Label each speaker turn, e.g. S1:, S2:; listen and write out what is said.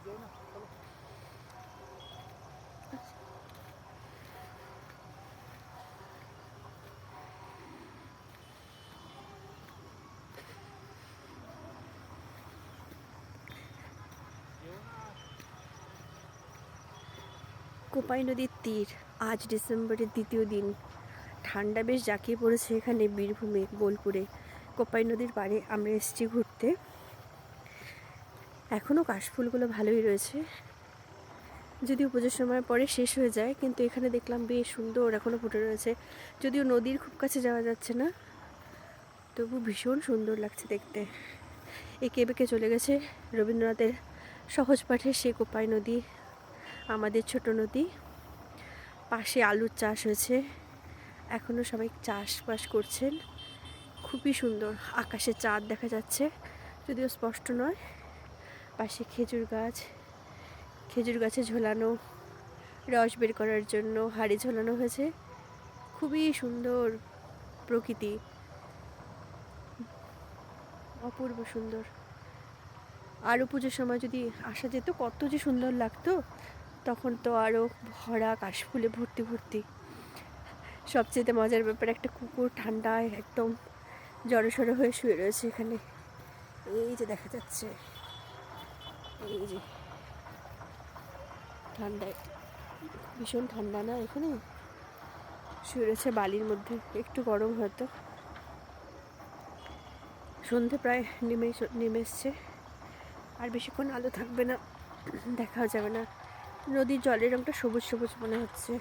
S1: কোপাই নদীর তীর, আজ ডিসেম্বরের দ্বিতীয় দিন। ঠান্ডা বেশ জাঁকিয়ে পড়েছে এখানে বীরভূমে বোলপুরে। কোপাই নদীর পাড়ে আমরা এসেছি ঘুরতে। এখনও কাশফুলগুলো ভালোই রয়েছে, যদিও পুজোর সময় পরে শেষ হয়ে যায়, কিন্তু এখানে দেখলাম বেশ সুন্দর এখনও ফুটে রয়েছে। যদিও নদীর খুব কাছে যাওয়া যাচ্ছে না, তবু ভীষণ সুন্দর লাগছে দেখতে। এঁকে বেঁকে চলে গেছে রবীন্দ্রনাথের সহজ পাঠে সে কোপাই নদী, আমাদের ছোট নদী। পাশে আলুর চাষ হয়েছে, এখনও সবাই চাষবাস করছেন। খুবই সুন্দর, আকাশে চাঁদ দেখা যাচ্ছে, যদিও স্পষ্ট নয়। পাশে খেজুর গাছ, খেজুর গাছে ঝোলানো রস বের করার জন্য হাড়ি ঝোলানো হয়েছে। খুবই সুন্দর প্রকৃতি, অপূর্ব সুন্দর। আরও পুজোর সময় যদি আসা যেত কত যে সুন্দর লাগতো, তখন তো আরও ভরা কাশফুলে ভর্তি ভর্তি। সবচেয়ে মজার ব্যাপার, একটা কুকুর ঠান্ডায় একদম জড়সড় হয়ে শুয়ে রয়েছে এখানে। এই যে দেখা যাচ্ছে, এই যে ঠান্ডায়, ভীষণ ঠান্ডা না এখানে, শুয়ে রয়েছে বালির মধ্যে। একটু গরম হয়তো, সন্ধে প্রায় নেমে এসছে, আর বেশিক্ষণ আলো থাকবে না, দেখাও যাবে না। নদীর জলের রঙটা সবুজ সবুজ মনে হচ্ছে।